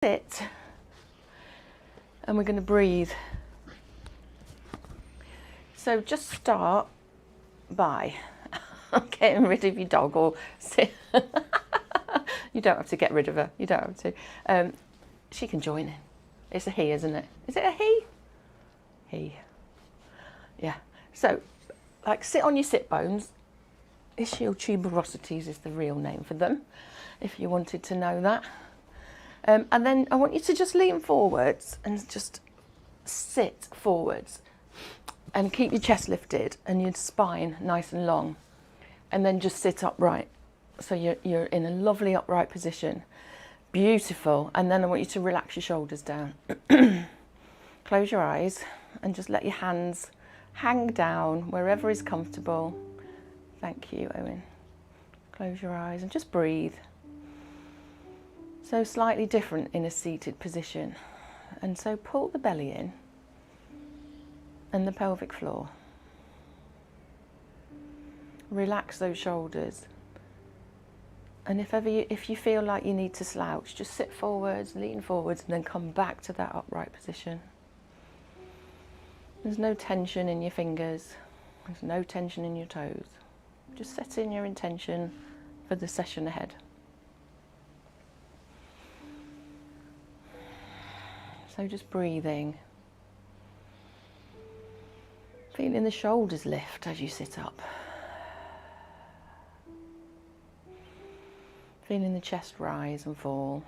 sit and we're going to breathe. So just start by getting rid of your dog, or sit. You don't have to get rid of her, you don't have to. She can join in. It's a he, isn't it? Is it a he? He. Yeah. So, like, sit on your sit bones. Ischial tuberosities is the real name for them, if you wanted to know that. And then I want you to just lean forwards and just sit forwards and keep your chest lifted and your spine nice and long, and then just sit upright. So you're in a lovely upright position. Beautiful. And then I want you to relax your shoulders down. Close your eyes and just let your hands hang down wherever is comfortable. Thank you, Owen. Close your eyes and just breathe. So slightly different in a seated position. And so pull the belly in and the pelvic floor. Relax those shoulders. And if you feel like you need to slouch, just sit forwards, lean forwards, and then come back to that upright position. There's no tension in your fingers. There's no tension in your toes. Just set in your intention for the session ahead. So just breathing. Feeling the shoulders lift as you sit up. Feeling the chest rise and fall.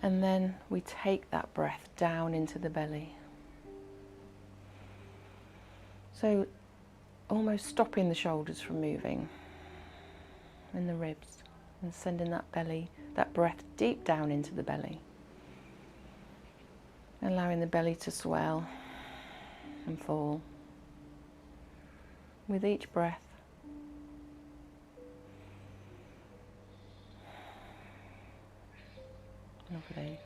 And then we take that breath down into the belly. So almost stopping the shoulders from moving and the ribs, and sending that breath deep down into the belly. Allowing the belly to swell and fall with each breath. Lovely.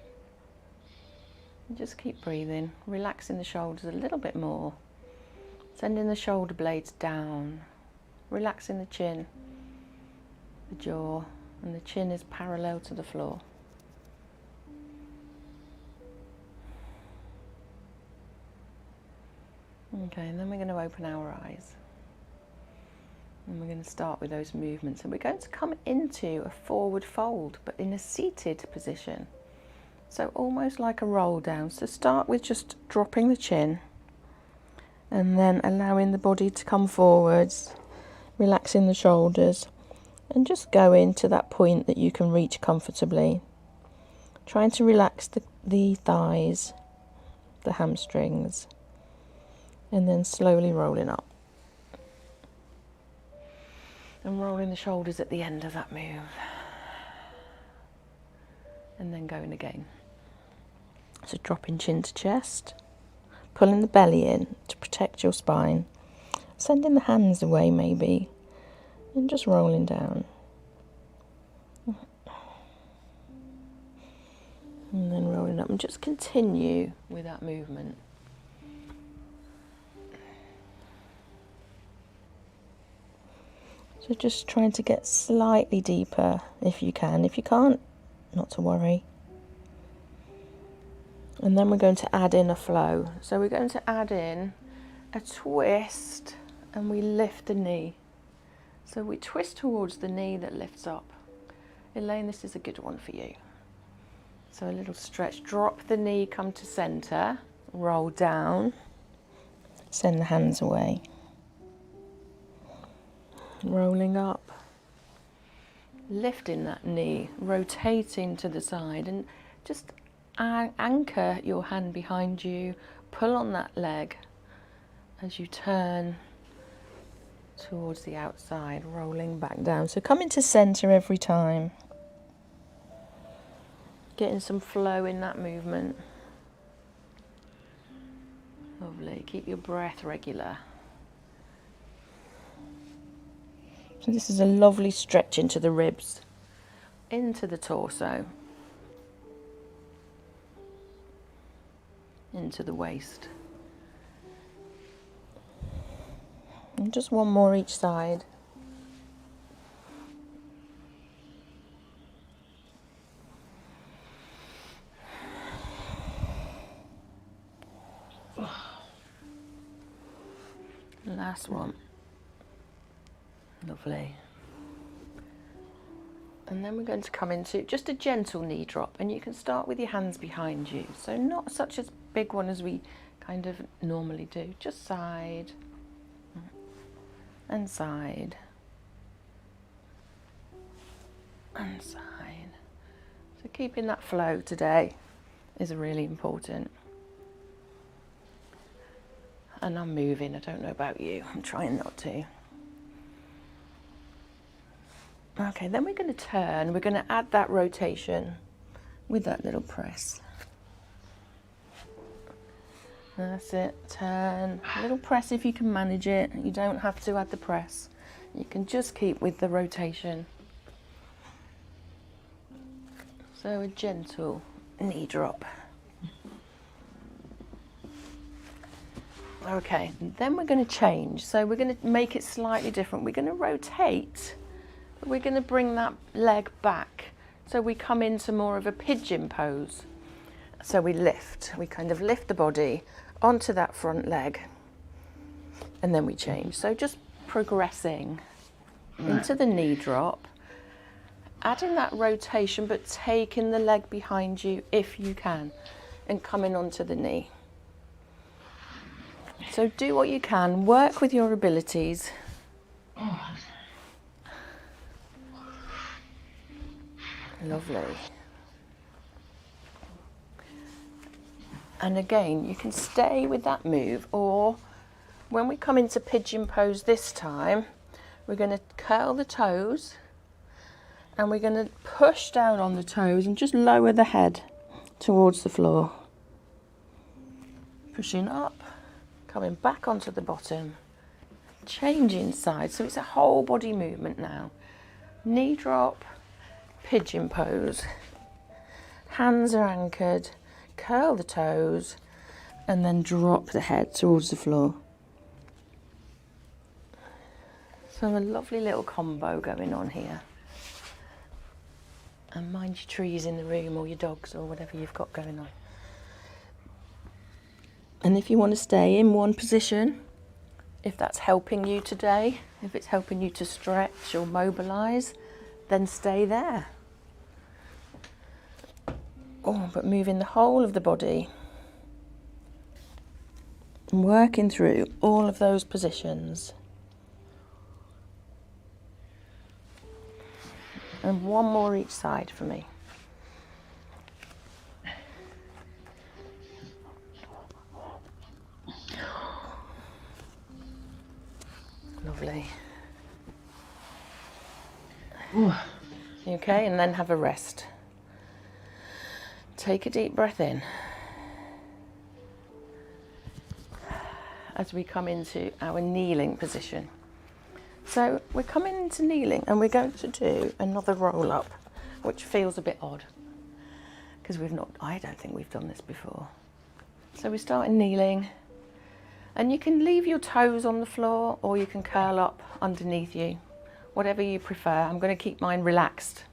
And just keep breathing, relaxing the shoulders a little bit more, sending the shoulder blades down, relaxing the chin, the jaw, and the chin is parallel to the floor. Okay, and then we're going to open our eyes. And we're going to start with those movements. And we're going to come into a forward fold, but in a seated position. So almost like a roll down. So start with just dropping the chin and then allowing the body to come forwards, relaxing the shoulders, and just go into that point that you can reach comfortably. Trying to relax the thighs, the hamstrings, and then slowly rolling up. And rolling the shoulders at the end of that move. And then going again. So dropping chin to chest, pulling the belly in to protect your spine, sending the hands away maybe, and just rolling down. And then rolling up, and just continue with that movement. So just trying to get slightly deeper if you can. If you can't, not to worry. And then we're going to add in a flow. So we're going to add in a twist, and we lift the knee. So we twist towards the knee that lifts up. Elaine, this is a good one for you. So a little stretch, drop the knee, come to center, roll down, send the hands away. Rolling up, lifting that knee, rotating to the side, and just anchor your hand behind you, pull on that leg as you turn towards the outside, rolling back down. So come into center every time, getting some flow in that movement. Lovely, keep your breath regular. So this is a lovely stretch into the ribs, into the torso, into the waist. And just one more each side. Last one. Lovely. And then we're going to come into just a gentle knee drop, and you can start with your hands behind you. So not such a big one as we kind of normally do. Just side and side and side. So keeping that flow today is really important. And I'm moving, I don't know about you, I'm trying not to. Okay, then we're going to turn, we're going to add that rotation with that little press. That's it, turn, a little press if you can manage it. You don't have to add the press, you can just keep with the rotation. So a gentle knee drop. Okay, then we're going to change, so we're going to make it slightly different. We're going to rotate. We're going to bring that leg back, so we come into more of a pigeon pose. So we kind of lift the body onto that front leg, and then we change. So just progressing into the knee drop, adding that rotation, but taking the leg behind you if you can, and coming onto the knee. So do what you can, work with your abilities. Lovely. And again, you can stay with that move, or when we come into pigeon pose this time, we're going to curl the toes and we're going to push down on the toes and just lower the head towards the floor. Pushing up, coming back onto the bottom, changing sides. So it's a whole body movement now. Knee drop, pigeon pose, hands are anchored, curl the toes, and then drop the head towards the floor. So a lovely little combo going on here. And mind your trees in the room, or your dogs, or whatever you've got going on. And if you want to stay in one position, if that's helping you today, if it's helping you to stretch or mobilise, then stay there. Oh, but moving the whole of the body and working through all of those positions. And one more each side for me. Lovely. Okay, and then have a rest. Take a deep breath in as we come into our kneeling position. So we're coming into kneeling and we're going to do another roll up, which feels a bit odd because I don't think we've done this before. So we start in kneeling, and you can leave your toes on the floor or you can curl up underneath you, whatever you prefer. I'm going to keep mine relaxed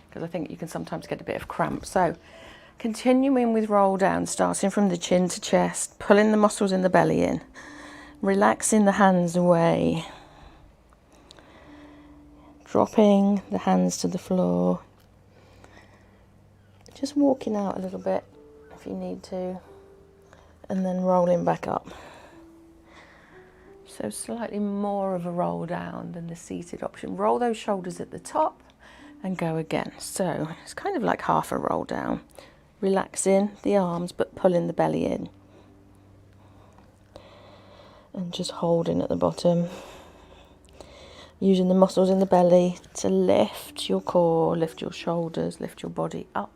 because I think you can sometimes get a bit of cramp. So continuing with roll down, starting from the chin to chest, pulling the muscles in the belly in, relaxing the hands away, dropping the hands to the floor, just walking out a little bit if you need to, and then rolling back up. So slightly more of a roll down than the seated option. Roll those shoulders at the top and go again. So it's kind of like half a roll down. Relaxing the arms but pulling the belly in. And just holding at the bottom. Using the muscles in the belly to lift your core, lift your shoulders, lift your body up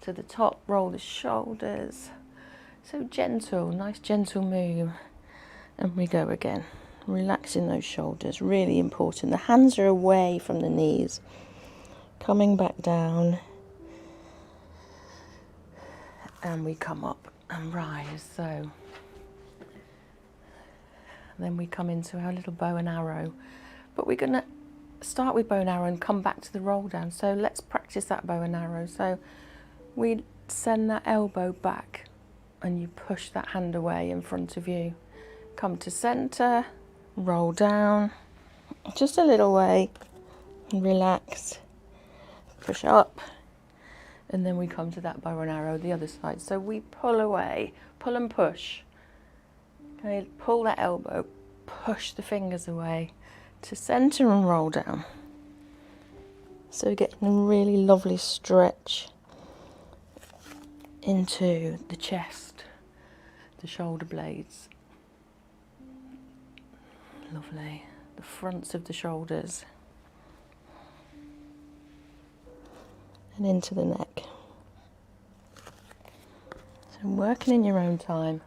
to the top, roll the shoulders. So gentle, nice gentle move. And we go again, relaxing those shoulders, really important. The hands are away from the knees, coming back down. And we come up and rise, so. Then we come into our little bow and arrow. But we're gonna start with bow and arrow and come back to the roll down. So let's practice that bow and arrow. So we send that elbow back and you push that hand away in front of you. Come to centre, roll down, just a little way, relax, push up, and then we come to that bow and arrow the other side. So we pull away, pull and push. Okay, pull that elbow, push the fingers away to center and roll down. So we're getting a really lovely stretch into the chest, the shoulder blades. Lovely. The fronts of the shoulders. And into the neck. So working in your own time.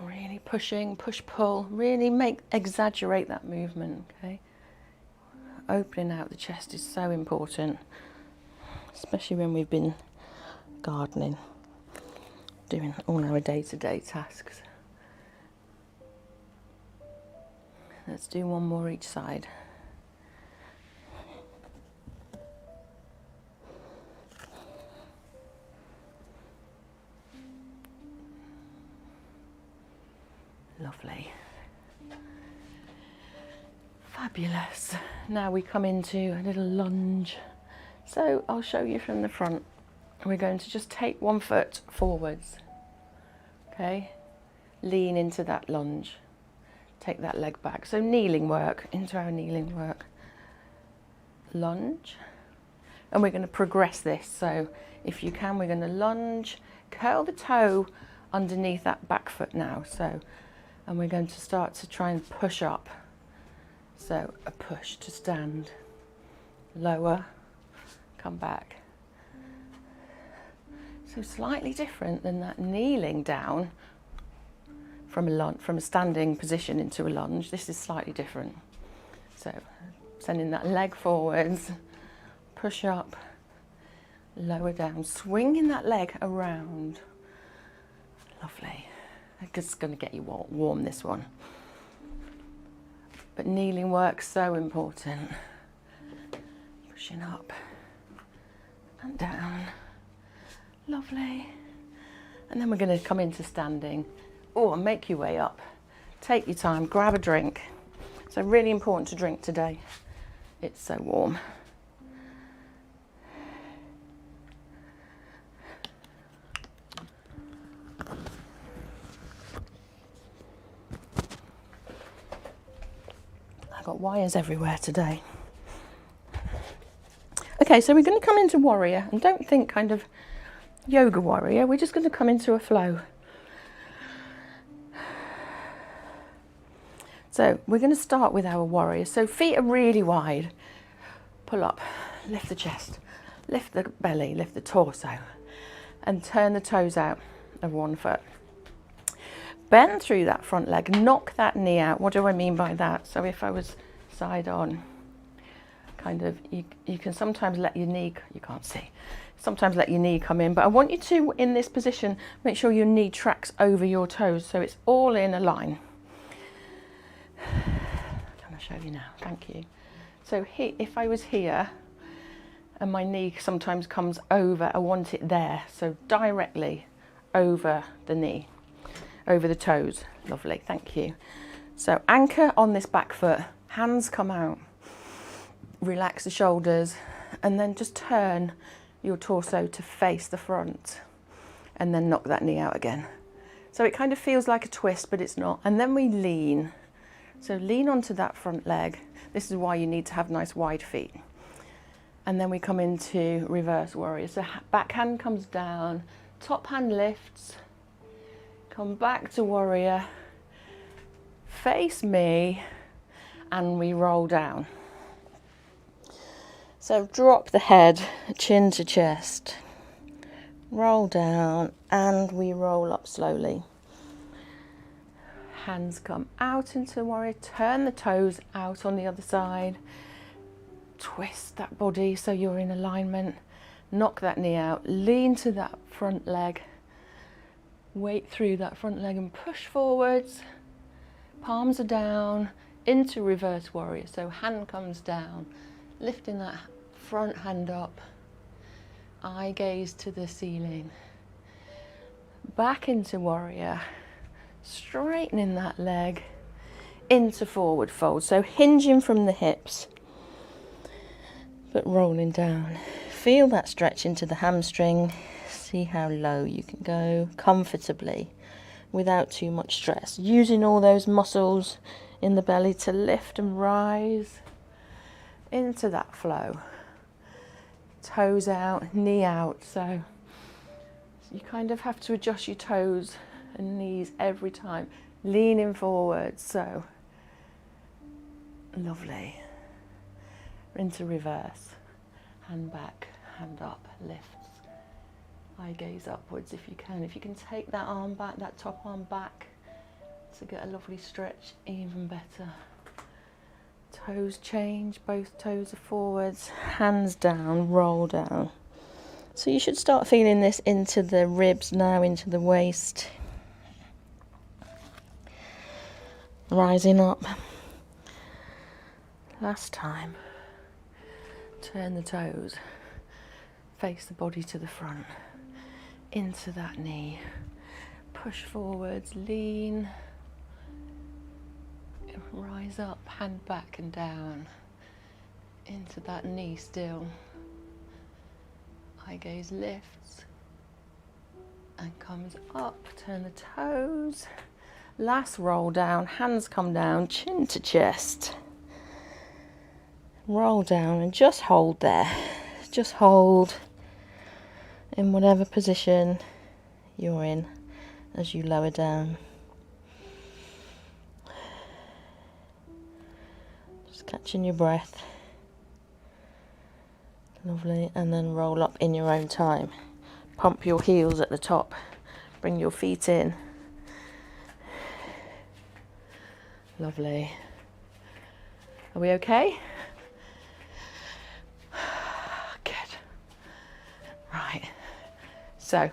Really pushing, push, pull. Really exaggerate that movement, okay? Opening out the chest is so important, especially when we've been gardening, doing all our day-to-day tasks. Let's do one more each side. Lovely. Fabulous. Now we come into a little lunge. So I'll show you from the front. We're going to just take 1 foot forwards. Okay? Lean into that lunge. Take that leg back. So kneeling work, into our kneeling work. Lunge. And we're going to progress this. So if you can, we're going to lunge, curl the toe underneath that back foot now. So, and we're going to start to try and push up. So a push to stand, lower, come back. So slightly different than that kneeling down from a standing position into a lunge. This is slightly different. So sending that leg forwards, push up, lower down, swinging that leg around. Lovely. It's going to get you warm, this one. But kneeling work's so important. Pushing up and down. Lovely. And then we're going to come into standing. Oh, and make your way up. Take your time, grab a drink. So really important to drink today. It's so warm. I've got wires everywhere today. Okay, so we're going to come into warrior, and don't think kind of yoga warrior. We're just going to come into a flow. So we're going to start with our warrior. So feet are really wide. Pull up, lift the chest, lift the belly, lift the torso, and turn the toes out of 1 foot. Bend through that front leg, knock that knee out. What do I mean by that? So if I was side on, kind of, you can sometimes let your knee, you can't see, sometimes let your knee come in, but I want you to, in this position, make sure your knee tracks over your toes so it's all in a line. Can I show you now? Thank you. So if I was here and my knee sometimes comes over, I want it there, so directly over the knee. Over the toes. Lovely, thank you. So anchor on this back foot, hands come out, relax the shoulders, and then just turn your torso to face the front, and then knock that knee out again. So it kind of feels like a twist, but it's not. And then we lean. So lean onto that front leg. This is why you need to have nice wide feet. And then we come into reverse warrior. So back hand comes down, top hand lifts, come back to warrior, face me, and we roll down. So drop the head, chin to chest, roll down, and we roll up slowly. Hands come out into warrior, turn the toes out on the other side, twist that body so you're in alignment, knock that knee out, lean to that front leg, weight through that front leg and push forwards, palms are down, into reverse warrior. So hand comes down, lifting that front hand up, eye gaze to the ceiling, back into warrior, straightening that leg into forward fold. So hinging from the hips, but rolling down. Feel that stretch into the hamstring. See how low you can go comfortably without too much stress. Using all those muscles in the belly to lift and rise into that flow. Toes out, knee out. So you kind of have to adjust your toes and knees every time. Leaning forward. So lovely. Into reverse. Hand back, hand up, lifts. Eye gaze upwards if you can. If you can take that arm back, that top arm back, to get a lovely stretch, even better. Toes change, both toes are forwards, hands down, roll down. So you should start feeling this into the ribs now, into the waist. Rising up. Last time. Turn the toes, face the body to the front, into that knee, push forwards, lean, rise up, hand back and down, into that knee still. Eye gaze lifts and comes up, turn the toes, last roll down, hands come down, chin to chest. Roll down and just hold there. Just hold in whatever position you're in as you lower down. Just catching your breath. Lovely. And then roll up in your own time. Pump your heels at the top. Bring your feet in. Lovely. Are we okay? Right, so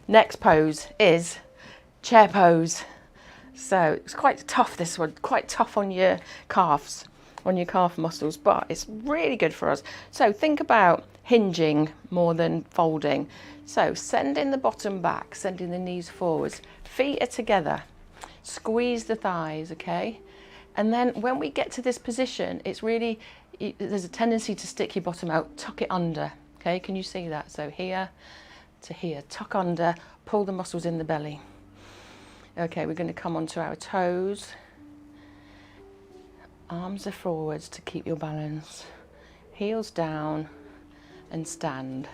next pose is chair pose. So it's quite tough, this one, quite tough on your calves, on your calf muscles, but it's really good for us. So think about hinging more than folding. So sending the bottom back, sending the knees forwards, feet are together, squeeze the thighs, okay? And then when we get to this position, it's really, there's a tendency to stick your bottom out, tuck it under. Okay, can you see that? So here to here, tuck under, pull the muscles in the belly. Okay, we're going to come onto our toes. Arms are forwards to keep your balance. Heels down and stand.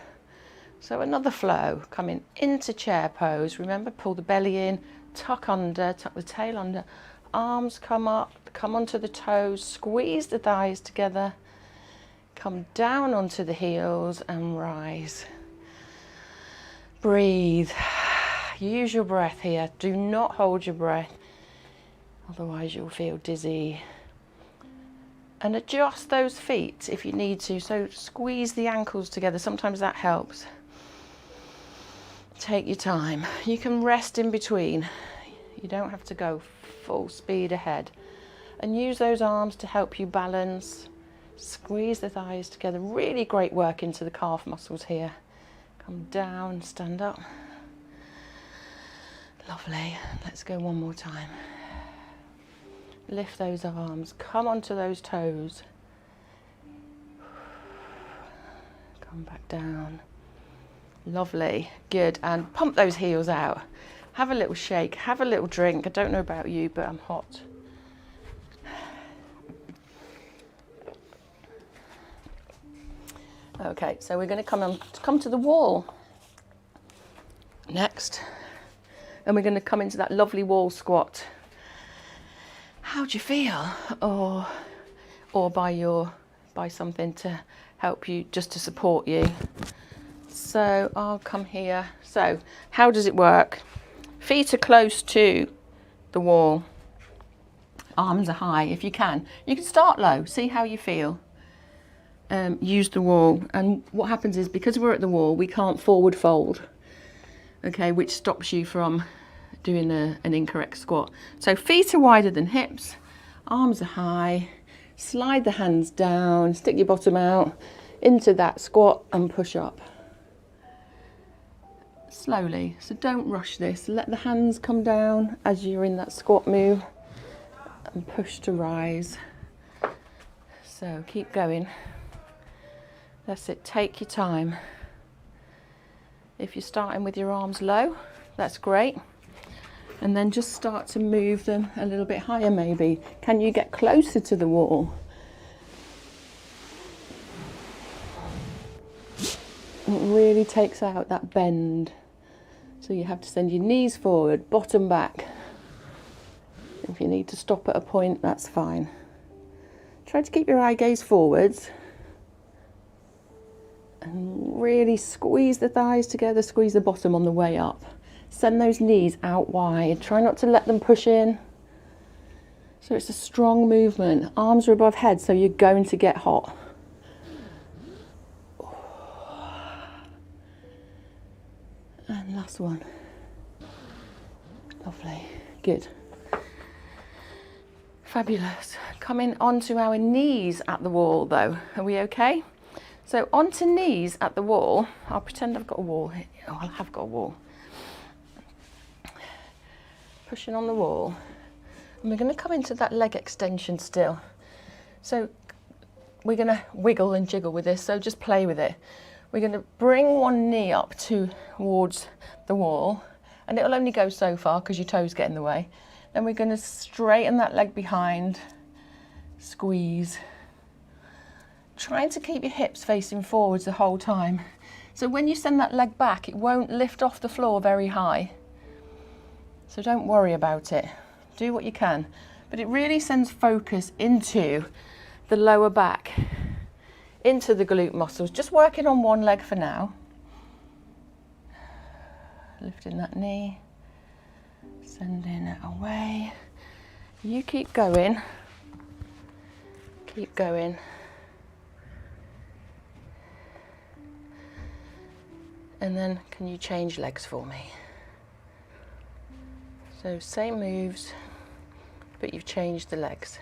So another flow, coming into chair pose. Remember, pull the belly in, tuck under, tuck the tail under. Arms come up, come onto the toes, squeeze the thighs together. Come down onto the heels and rise. Breathe. Use your breath here. Do not hold your breath, otherwise you'll feel dizzy. And adjust those feet if you need to. So squeeze the ankles together. Sometimes that helps. Take your time. You can rest in between. You don't have to go full speed ahead. And use those arms to help you balance. Squeeze the thighs together. Really great work into the calf muscles here. Come down, stand up. Lovely. Let's go one more time. Lift those arms. Come onto those toes. Come back down. Lovely. Good. And pump those heels out. Have a little shake. Have a little drink. I don't know about you, but I'm hot. Okay, so we're going to come to the wall next, and we're going to come into that lovely wall squat. How do you feel? Or buy something to help you, just to support you. So I'll come here. So how does it work? Feet are close to the wall. Arms are high if you can. You can start low. See how you feel. Use the wall, and what happens is, because we're at the wall, we can't forward fold, okay, which stops you from doing an incorrect squat. So feet are wider than hips, arms are high, slide the hands down, stick your bottom out into that squat and push up. slowly. So don't rush this. Let the hands come down as you're in that squat move and push to rise. So keep going. That's it, take your time. If you're starting with your arms low, that's great. And then just start to move them a little bit higher maybe. Can you get closer to the wall? It really takes out that bend. So you have to send your knees forward, bottom back. If you need to stop at a point, that's fine. Try to keep your eye gaze forwards. And really squeeze the thighs together, squeeze the bottom on the way up. Send those knees out wide. Try not to let them push in. So it's a strong movement. Arms are above head, so you're going to get hot. And last one. Lovely. Good. Fabulous. Coming onto our knees at the wall though. Are we okay? So onto knees at the wall. I'll pretend I've got a wall here. Oh, I have got a wall. Pushing on the wall. And we're going to come into that leg extension still. So we're going to wiggle and jiggle with this, so just play with it. We're going to bring one knee up towards the wall, and it'll only go so far because your toes get in the way. Then we're going to straighten that leg behind, squeeze. Trying to keep your hips facing forwards the whole time. So when you send that leg back, it won't lift off the floor very high. So don't worry about it. Do what you can. But it really sends focus into the lower back, into the glute muscles. Just working on one leg for now. Lifting that knee, sending it away. You keep going. Keep going. And then can you change legs for me? So same moves, but you've changed the legs.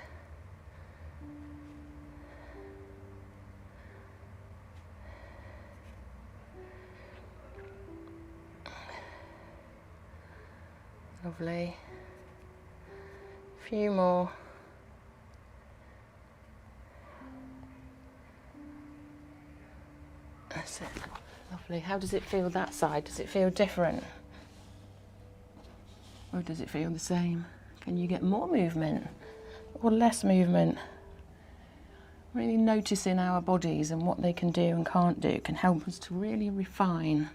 Lovely. A few more. That's it. Lovely. How does it feel that side? Does it feel different? Or does it feel the same? Can you get more movement or less movement? Really noticing our bodies and what they can do and can't do can help us to really refine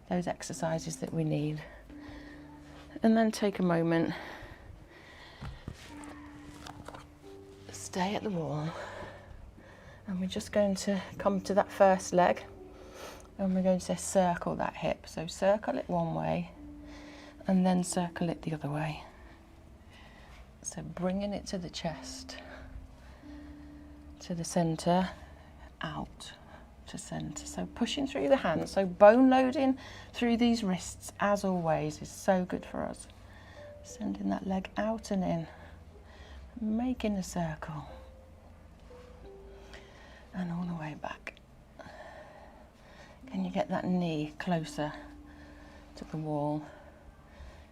those exercises that we need. And then take a moment, stay at the wall, and we're just going to come to that first leg and we're going to circle that hip. So circle it one way and then circle it the other way. So bringing it to the chest, to the centre, out to centre. So pushing through the hands, so bone loading through these wrists as always is so good for us. Sending that leg out and in, making a circle, and all the way back. Can you get that knee closer to the wall?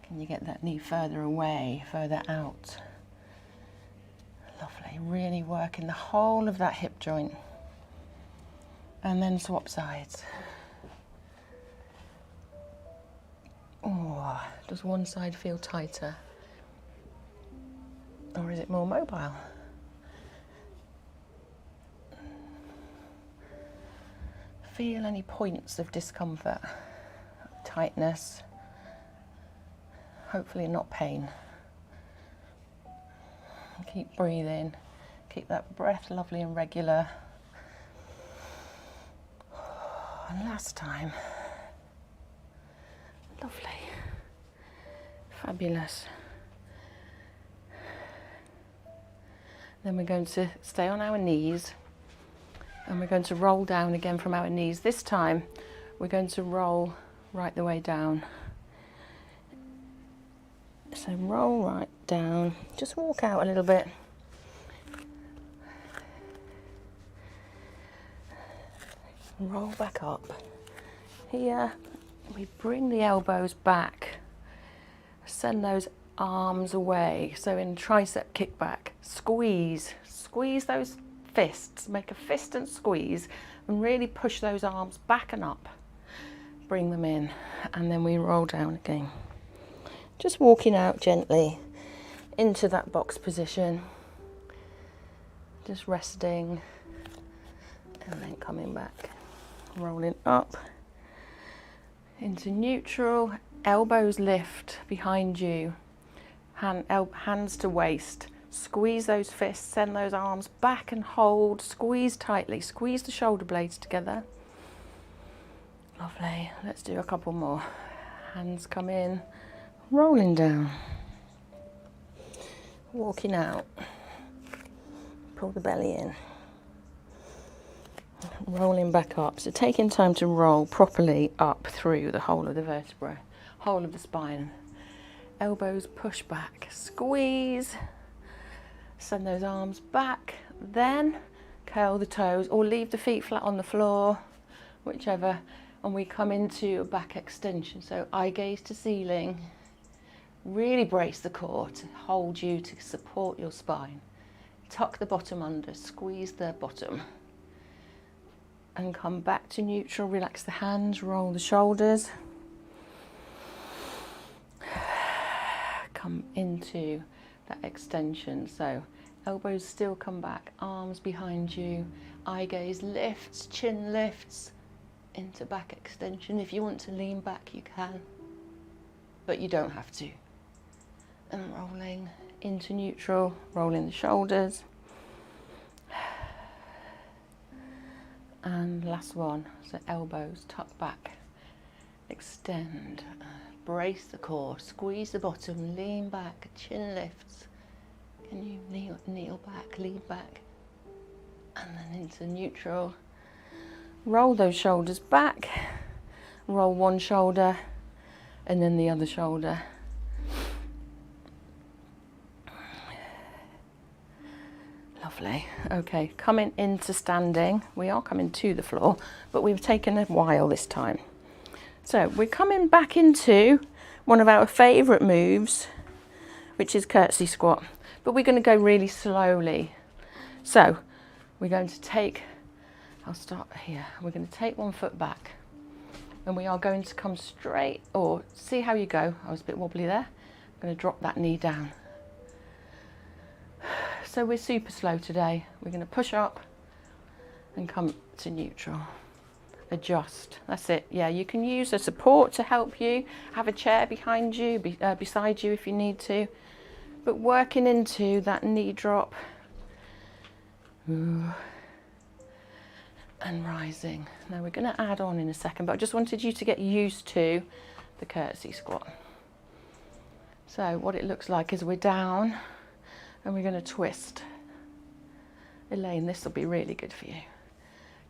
Can you get that knee further away, further out? Lovely, really working the whole of that hip joint. And then swap sides. Oh, does one side feel tighter? Or is it more mobile? Feel any points of discomfort, tightness, hopefully not pain. Keep breathing, keep that breath lovely and regular. And last time. Lovely. Fabulous. Then we're going to stay on our knees and we're going to roll down again from our knees. This time we're going to roll right the way down. So roll right down. Just walk out a little bit. Roll back up. Here, we bring the elbows back, send those arms away. So in tricep kickback, squeeze those fists, make a fist and squeeze, and really push those arms back and up. Bring them in, and then we roll down again. Just walking out gently into that box position, just resting, and then coming back, rolling up into neutral. Elbows lift behind you, hands to waist. Squeeze those fists, send those arms back and hold. Squeeze tightly, squeeze the shoulder blades together. Lovely. Let's do a couple more. Hands come in, rolling down, walking out. Pull the belly in, rolling back up. So taking time to roll properly up through the whole of the vertebra, whole of the spine. Elbows push back, squeeze. Send those arms back, then curl the toes or leave the feet flat on the floor, whichever, and we come into a back extension. So eye gaze to ceiling, really brace the core to hold you, to support your spine. Tuck the bottom under, squeeze the bottom, and come back to neutral. Relax the hands, roll the shoulders. Come into that extension. So elbows still come back, arms behind you, eye gaze lifts, chin lifts into back extension. If you want to lean back, you can, but you don't have to. And rolling into neutral, rolling the shoulders. And last one, so elbows tuck back, extend, brace the core, squeeze the bottom, lean back, chin lifts. Can you kneel back, lean back, and then into neutral. Roll those shoulders back, roll one shoulder, and then the other shoulder. Lovely. Okay, coming into standing. We are coming to the floor, but we've taken a while this time. So we're coming back into one of our favourite moves, which is curtsy squat, but we're going to go really slowly. So we're going to take, I'll start here, we're going to take one foot back, and we are going to come straight, or see how you go. I was a bit wobbly there. I'm going to drop that knee down. So we're super slow today. We're going to push up and come to neutral. Adjust. That's it. Yeah, you can use a support to help you. Have a chair behind you, beside you if you need to. But working into that knee drop. Ooh. And rising. Now we're going to add on in a second, but I just wanted you to get used to the curtsy squat. So what it looks like is we're down and we're going to twist. Elaine, this will be really good for you.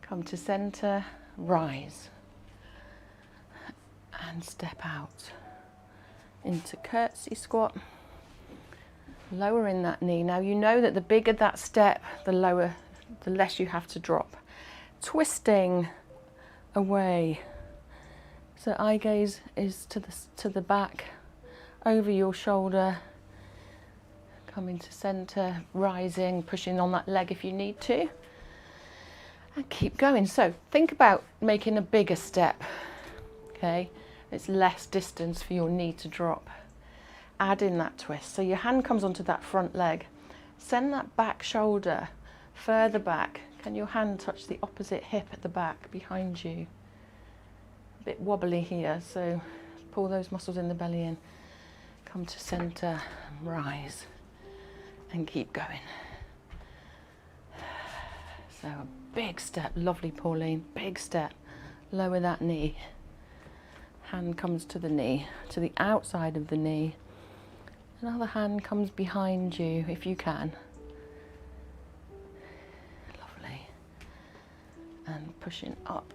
Come to center, rise, and step out into curtsy squat. Lowering that knee. Now you know that the bigger that step, the lower, the less you have to drop. Twisting away. So eye gaze is to the back, over your shoulder. Coming to center, rising, pushing on that leg if you need to. And keep going. So think about making a bigger step. Okay, it's less distance for your knee to drop. Add in that twist. So your hand comes onto that front leg. Send that back shoulder further back. Can your hand touch the opposite hip at the back behind you? A bit wobbly here, so pull those muscles in the belly in. Come to center, rise, and keep going. So a big step, lovely Pauline, big step. Lower that knee. Hand comes to the knee, to the outside of the knee. Another hand comes behind you if you can. Lovely. And pushing up.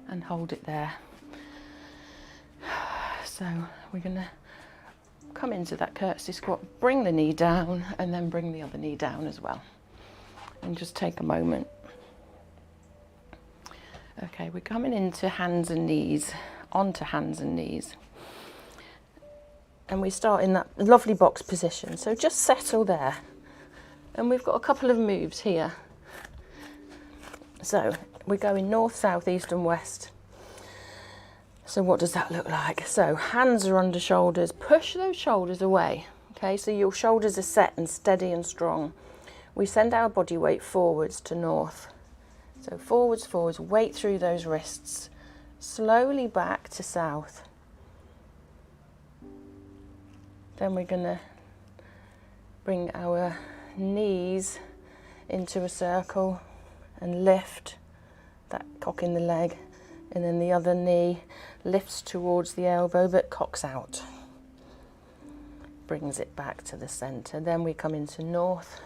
And hold it there. So we're going to come into that curtsy squat, bring the knee down, and then bring the other knee down as well. And just take a moment. Okay, we're coming into hands and knees, onto hands and knees. And we start in that lovely box position. So just settle there. And we've got a couple of moves here. So we're going north, south, east and west. So what does that look like? So hands are under shoulders, push those shoulders away. Okay, so your shoulders are set and steady and strong. We send our body weight forwards to north. So forwards, forwards, weight through those wrists. Slowly back to south. Then we're going to bring our knees into a circle and lift that cock in the leg. And then the other knee lifts towards the elbow but cocks out. Brings it back to the centre. Then we come into north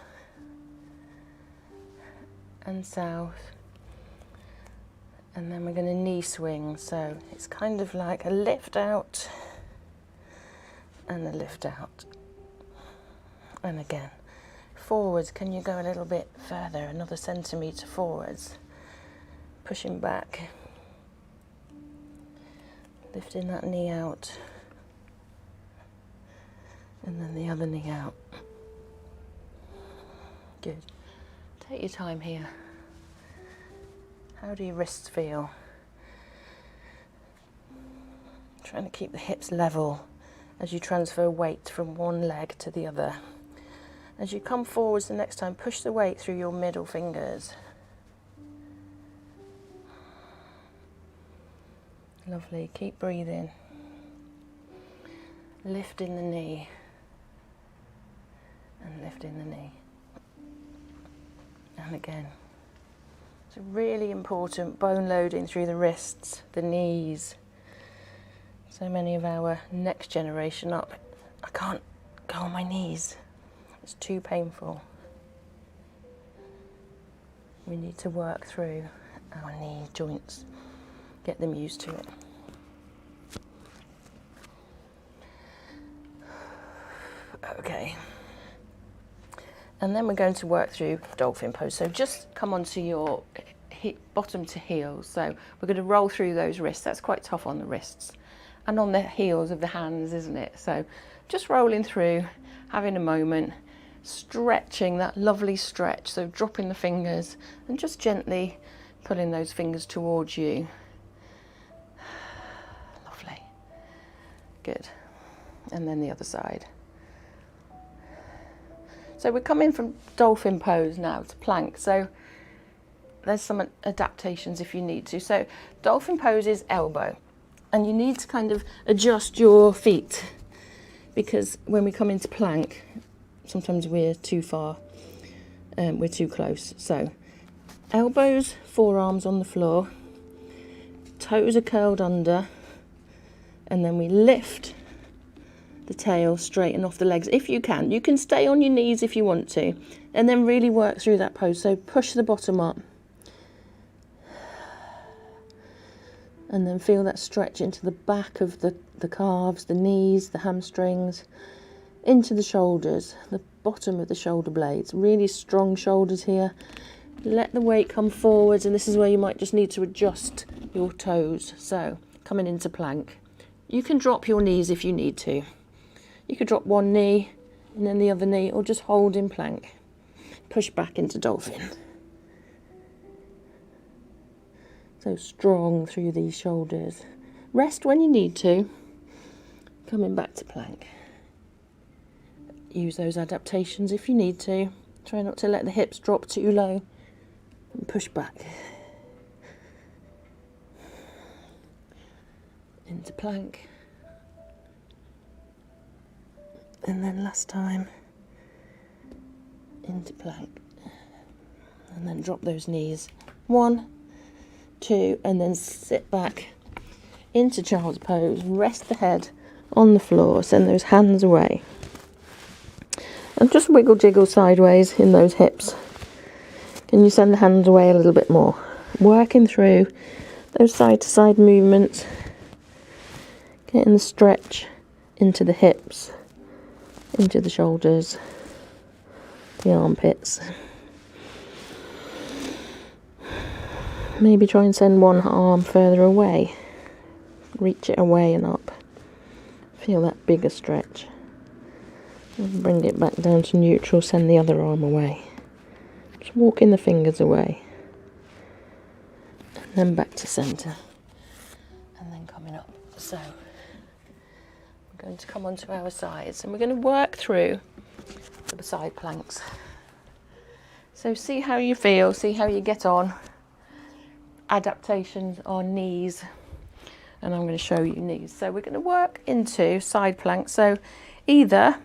and south. And then we're going to knee swing. So it's kind of like a lift out and a lift out. And again, forwards. Can you go a little bit further, another centimetre forwards? Pushing back. Lifting that knee out. And then the other knee out. Good. Take your time here. How do your wrists feel? Trying to keep the hips level as you transfer weight from one leg to the other. As you come forwards the next time, push the weight through your middle fingers. Lovely, keep breathing. Lifting the knee. And lifting the knee. And again. It's really important, bone loading through the wrists, the knees. So many of our next generation up, I can't go on my knees. It's too painful. We need to work through our knee joints, get them used to it. Okay. And then we're going to work through dolphin pose. So just come onto your bottom to heels. So we're going to roll through those wrists. That's quite tough on the wrists and on the heels of the hands, isn't it? So just rolling through, having a moment, stretching, that lovely stretch. So dropping the fingers and just gently pulling those fingers towards you. Lovely. Good. And then the other side. So we're coming from dolphin pose now to plank. So there's some adaptations if you need to. So dolphin pose is elbow. And you need to kind of adjust your feet because when we come into plank, sometimes we're too far, we're too close. So elbows, forearms on the floor, toes are curled under, and then we lift the tail straight and off the legs if you can. You can stay on your knees if you want to, and then really work through that pose. So push the bottom up. And then feel that stretch into the back of the calves, the knees, the hamstrings, into the shoulders, the bottom of the shoulder blades. Really strong shoulders here. Let the weight come forwards, and this is where you might just need to adjust your toes. So coming into plank. You can drop your knees if you need to. You could drop one knee and then the other knee, or just hold in plank. Push back into dolphin. So strong through these shoulders. Rest when you need to. Coming back to plank. Use those adaptations if you need to. Try not to let the hips drop too low. And push back. Into plank. And then last time, into plank. And then drop those knees. 1, 2, and then sit back into child's pose. Rest the head on the floor. Send those hands away. And just wiggle jiggle sideways in those hips. Can you send the hands away a little bit more? Working through those side to side movements. Getting the stretch into the hips, into the shoulders, the armpits. Maybe try and send one arm further away. Reach it away and up. Feel that bigger stretch. And bring it back down to neutral, send the other arm away. Just walking the fingers away. And then back to centre. And then coming up. So, we're going to come onto our sides and we're going to work through the side planks. So see how you feel, see how you get on. Adaptations on knees. And I'm going to show you knees. So we're going to work into side planks. So either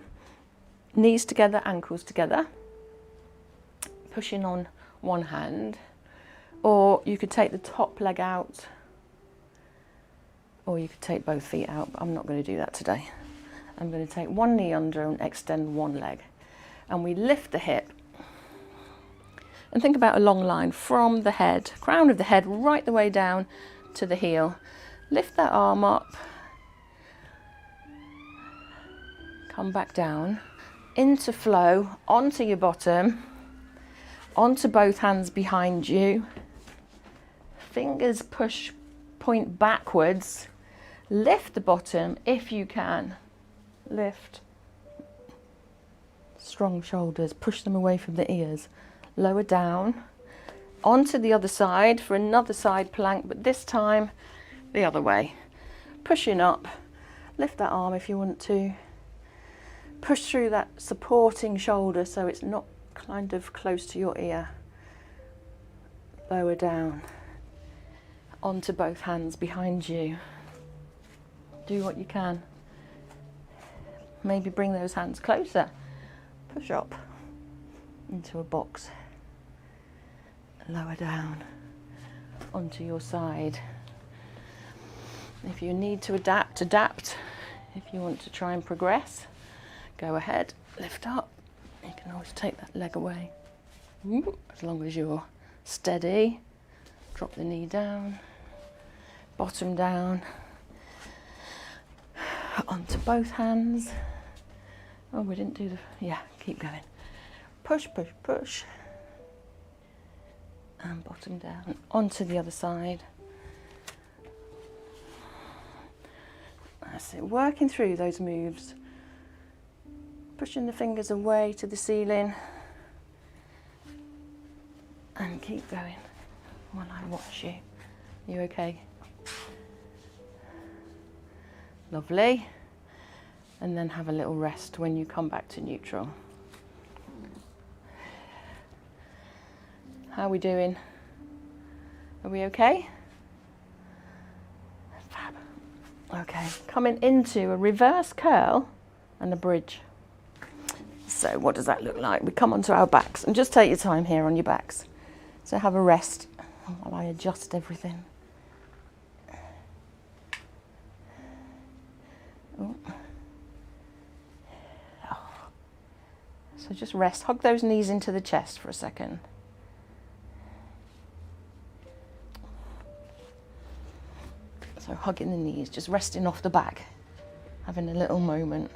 knees together, ankles together, pushing on one hand, or you could take the top leg out, or you could take both feet out, but I'm not going to do that today. I'm going to take one knee under and extend one leg. And we lift the hip. And think about a long line from the head, crown of the head, right the way down to the heel. Lift that arm up, come back down, into flow, onto your bottom, onto both hands behind you, fingers push, point backwards, lift the bottom if you can, lift, strong shoulders, push them away from the ears, lower down, onto the other side for another side plank, but this time the other way, pushing up, lift that arm if you want to, push through that supporting shoulder so it's not kind of close to your ear, lower down, onto both hands behind you, do what you can, maybe bring those hands closer, push up into a box, lower down, onto your side. If you need to adapt. If you want to try and progress, go ahead, lift up. You can always take that leg away. As long as you're steady, drop the knee down, bottom down, onto both hands. Oh, we didn't do the, yeah, keep going. Push, push, push. And bottom down, onto the other side. That's it, working through those moves, pushing the fingers away to the ceiling, and keep going while I watch you. You okay? Lovely. And then have a little rest when you come back to neutral. How are we doing? Are we okay? Fab. Okay, coming into a reverse curl and a bridge. So what does that look like? We come onto our backs and just take your time here on your backs. So have a rest while I adjust everything. Oh. So just rest, hug those knees into the chest for a second. So hugging the knees, just resting off the back, having a little moment.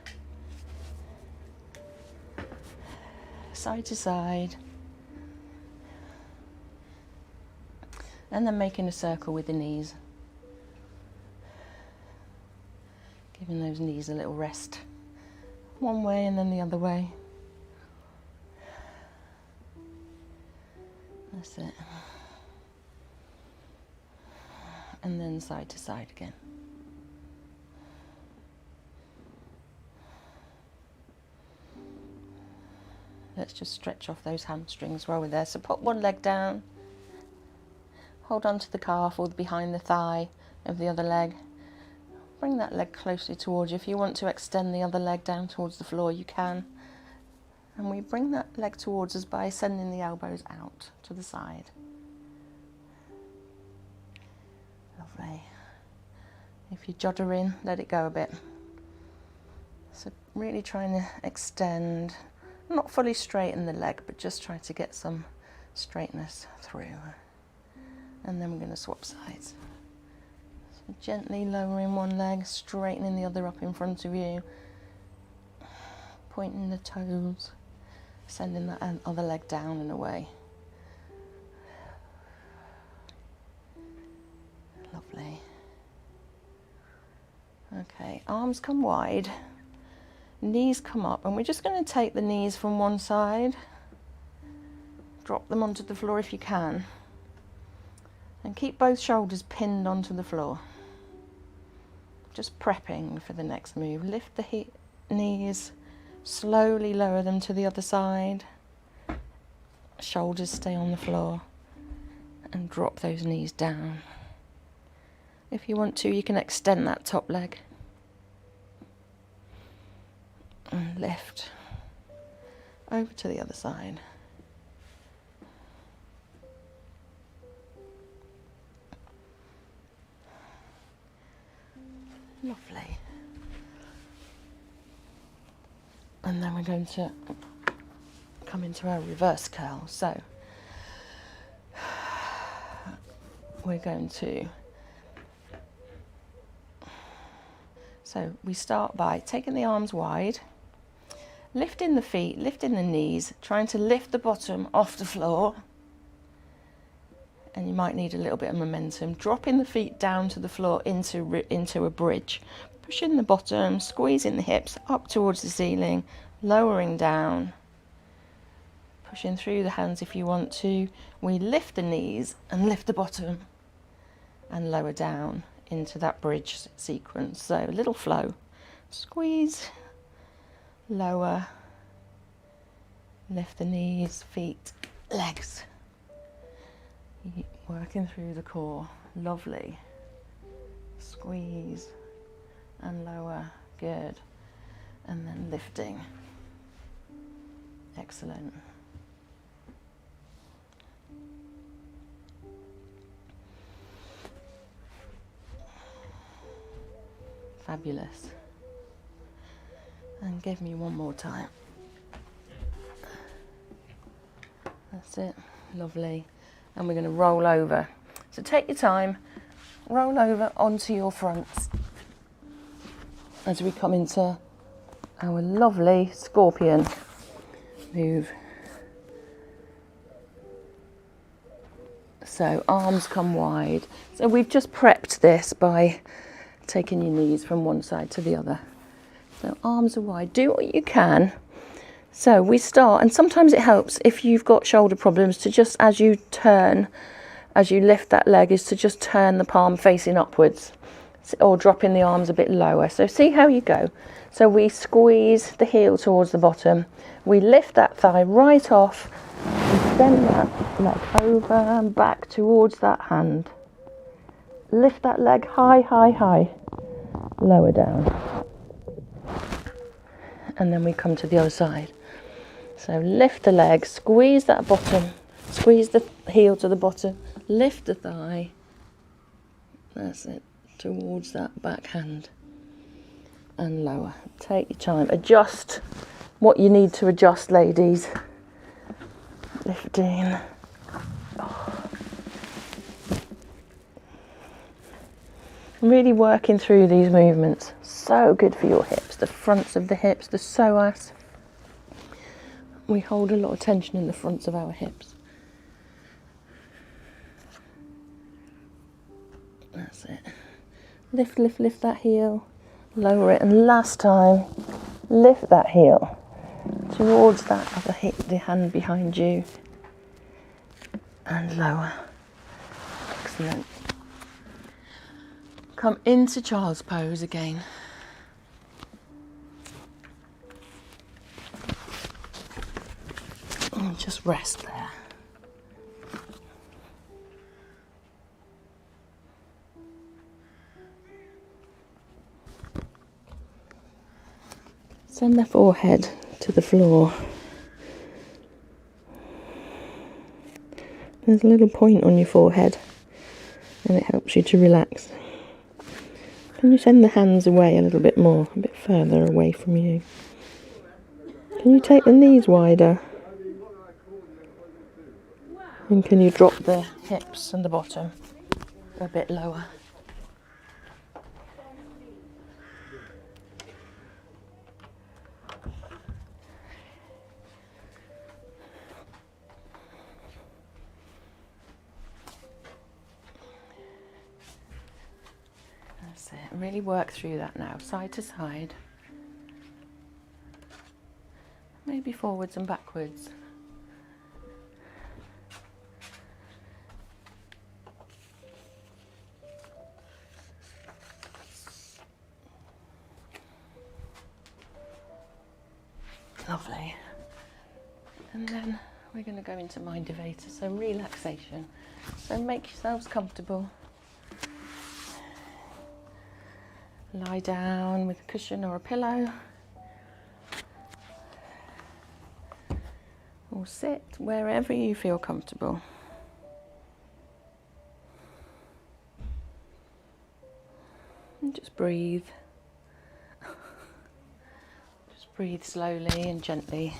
Side to side. And then making a circle with the knees. Giving those knees a little rest. One way and then the other way. That's it. And then side to side again. Let's just stretch off those hamstrings while we're there. So put one leg down, hold on to the calf or behind the thigh of the other leg. Bring that leg closely towards you. If you want to extend the other leg down towards the floor, you can. And we bring that leg towards us by sending the elbows out to the side. Lovely. If you jodder in, let it go a bit. So really trying to extend, not fully straighten the leg, but just try to get some straightness through. And then we're going to swap sides. So gently lowering one leg, straightening the other up in front of you, pointing the toes, sending that other leg down and away. Lovely. Okay, arms come wide, knees come up, and we're just going to take the knees from one side, drop them onto the floor if you can, and keep both shoulders pinned onto the floor. Just prepping for the next move. Lift the knees, slowly lower them to the other side, shoulders stay on the floor, and drop those knees down. If you want to, you can extend that top leg and lift over to the other side. Lovely. And then we're going to come into our reverse curl. So we're going to, so we start by taking the arms wide, lifting the feet, lifting the knees, trying to lift the bottom off the floor. And you might need a little bit of momentum, dropping the feet down to the floor into a bridge, pushing the bottom, squeezing the hips up towards the ceiling, lowering down, pushing through the hands if you want to. We lift the knees and lift the bottom and lower down into that bridge sequence. So a little flow, squeeze, lower, lift the knees, feet, legs. Working through the core. Lovely. Squeeze and lower. Good. And then lifting. Excellent. Fabulous. And give me one more time. That's it. Lovely. And we're going to roll over. So take your time, roll over onto your fronts as we come into our lovely scorpion move. So arms come wide. So we've just prepped this by taking your knees from one side to the other. So arms are wide. Do what you can. So we start, and sometimes it helps if you've got shoulder problems to just, as you turn, as you lift that leg, is to just turn the palm facing upwards or dropping the arms a bit lower. So see how you go. So we squeeze the heel towards the bottom. We lift that thigh right off and bend that leg over and back towards that hand. Lift that leg high, high, high. Lower down. And then we come to the other side. So lift the leg, squeeze that bottom, squeeze the heel to the bottom, lift the thigh, that's it, towards that back hand, and lower. Take your time, adjust what you need to adjust, ladies. Lifting. Really working through these movements, so good for your hips, the fronts of the hips, the psoas. We hold a lot of tension in the fronts of our hips. That's it. Lift, lift, lift that heel. Lower it. And last time, lift that heel towards that other hip, the hand behind you. And lower. Excellent. Come into child's pose again. And just rest there. Send the forehead to the floor. There's a little point on your forehead and it helps you to relax. Can you send the hands away a little bit more, a bit further away from you? Can you take the knees wider? And can you drop the hips and the bottom a bit lower? Really work through that now, side to side. Maybe forwards and backwards. Lovely. And then we're going to go into mind evator, so relaxation. So make yourselves comfortable. Lie down with a cushion or a pillow. Or sit wherever you feel comfortable. And just breathe. Just breathe slowly and gently.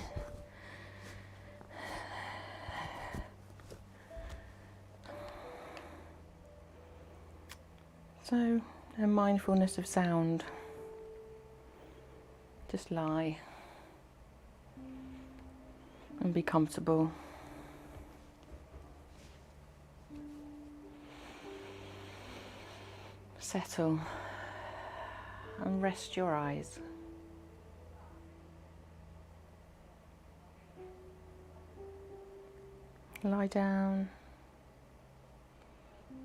So, a mindfulness of sound. Just lie and be comfortable. Settle and rest your eyes. Lie down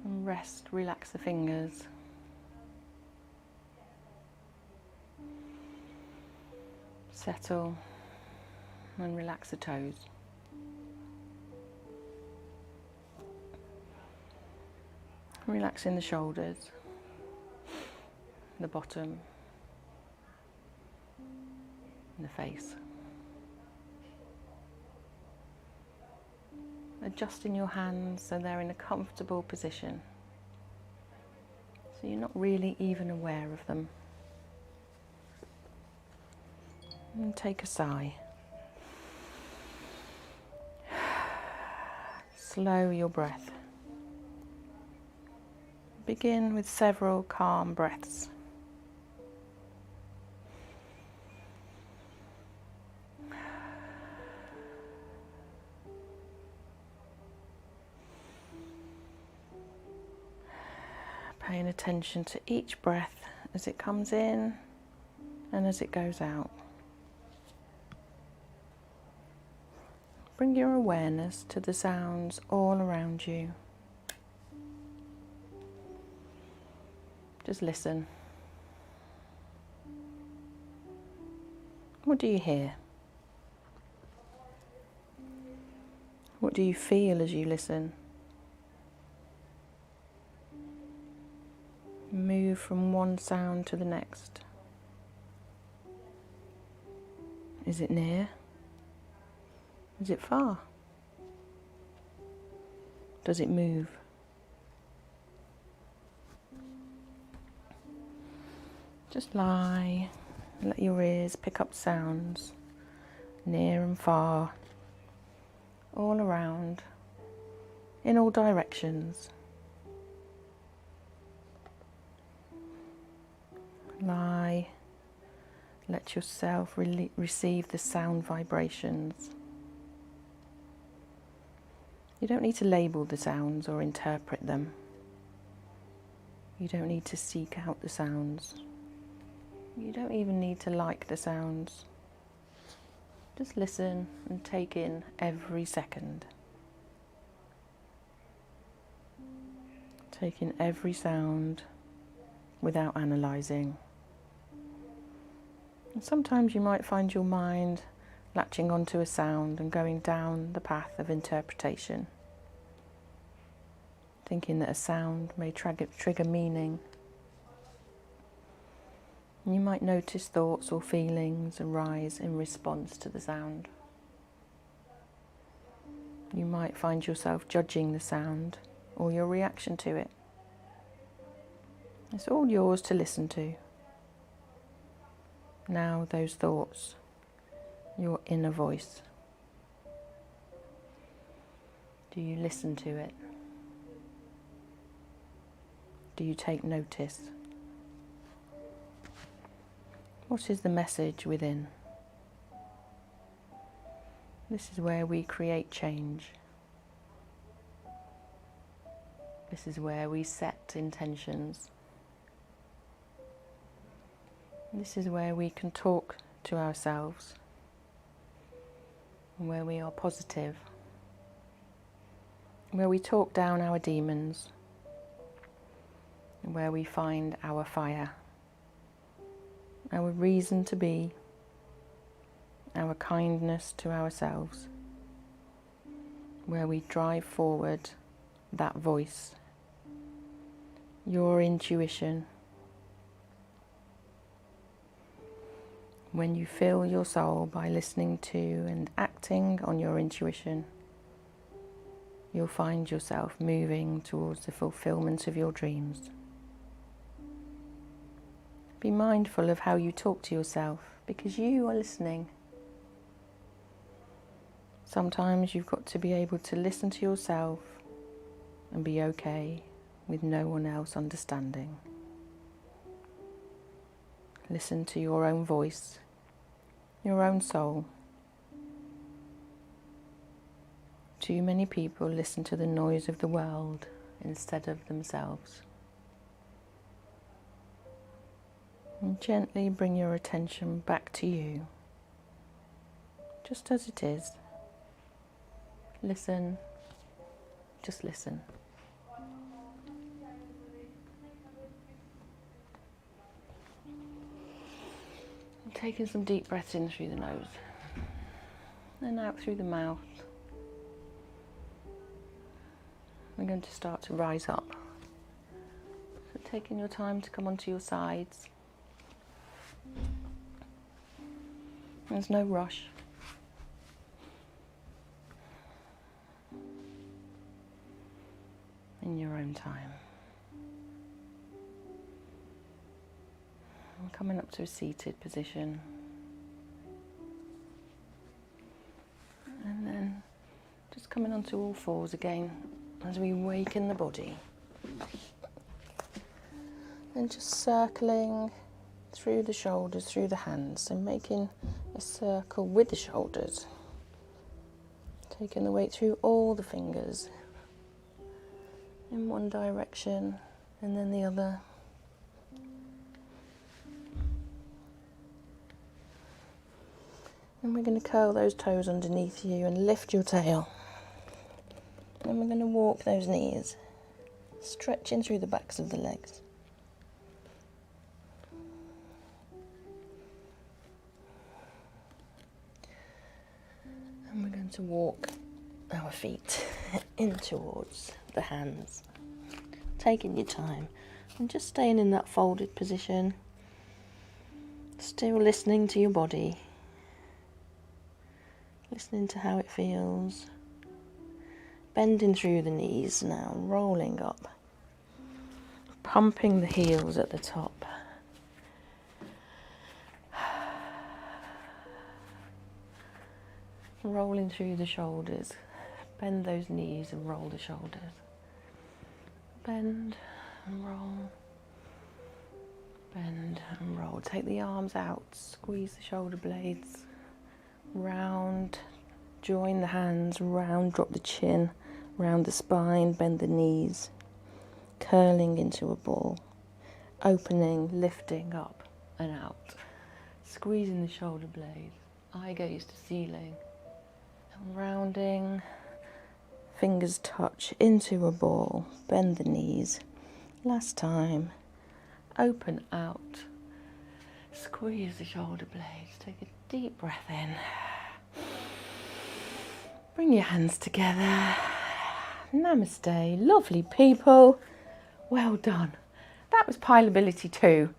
and rest, relax the fingers. Settle and relax the toes. Relaxing the shoulders, the bottom, and the face. Adjusting your hands so they're in a comfortable position, so you're not really even aware of them. And take a sigh. Slow your breath. Begin with several calm breaths. Paying attention to each breath as it comes in and as it goes out. Bring your awareness to the sounds all around you. Just listen. What do you hear? What do you feel as you listen? Move from one sound to the next. Is it near? Is it far? Does it move? Just lie, let your ears pick up sounds, near and far, all around, in all directions. Lie, let yourself receive the sound vibrations. You don't need to label the sounds or interpret them. You don't need to seek out the sounds. You don't even need to like the sounds. Just listen and take in every second. Take in every sound without analysing. And sometimes you might find your mind latching onto a sound and going down the path of interpretation, thinking that a sound may trigger meaning. And you might notice thoughts or feelings arise in response to the sound. You might find yourself judging the sound or your reaction to it. It's all yours to listen to. Now those thoughts, your inner voice. Do you listen to it? Do you take notice? What is the message within? This is where we create change. This is where we set intentions. This is where we can talk to ourselves, where we are positive, where we talk down our demons, where we find our fire, our reason to be, our kindness to ourselves, where we drive forward that voice, your intuition. When you fill your soul by listening to and acting on your intuition, you'll find yourself moving towards the fulfillment of your dreams. Be mindful of how you talk to yourself, because you are listening. Sometimes you've got to be able to listen to yourself and be okay with no one else understanding. Listen to your own voice, your own soul. Too many people listen to the noise of the world instead of themselves. And gently bring your attention back to you, just as it is. Listen, just listen. Taking some deep breaths in through the nose and out through the mouth. We're going to start to rise up. So taking your time to come onto your sides. There's no rush. In your own time. I'm coming up to a seated position. And then just coming onto all fours again as we awaken the body. And just circling through the shoulders, through the hands, and making a circle with the shoulders. Taking the weight through all the fingers in one direction and then the other. And we're going to curl those toes underneath you and lift your tail. And we're going to walk those knees, stretching through the backs of the legs. And we're going to walk our feet in towards the hands, taking your time and just staying in that folded position, still listening to your body, listening to how it feels, bending through the knees now, rolling up, pumping the heels at the top. Rolling through the shoulders. Bend those knees and roll the shoulders. Bend and roll. Bend and roll. Take the arms out. Squeeze the shoulder blades. Round. Join the hands. Round. Drop the chin. Round the spine. Bend the knees. Curling into a ball. Opening. Lifting up and out. Squeezing the shoulder blades. Eye gaze to ceiling. And rounding. Fingers touch into a ball, bend the knees. Last time, open out, squeeze the shoulder blades, take a deep breath in. Bring your hands together. Namaste, lovely people. Well done. That was Pilability 2.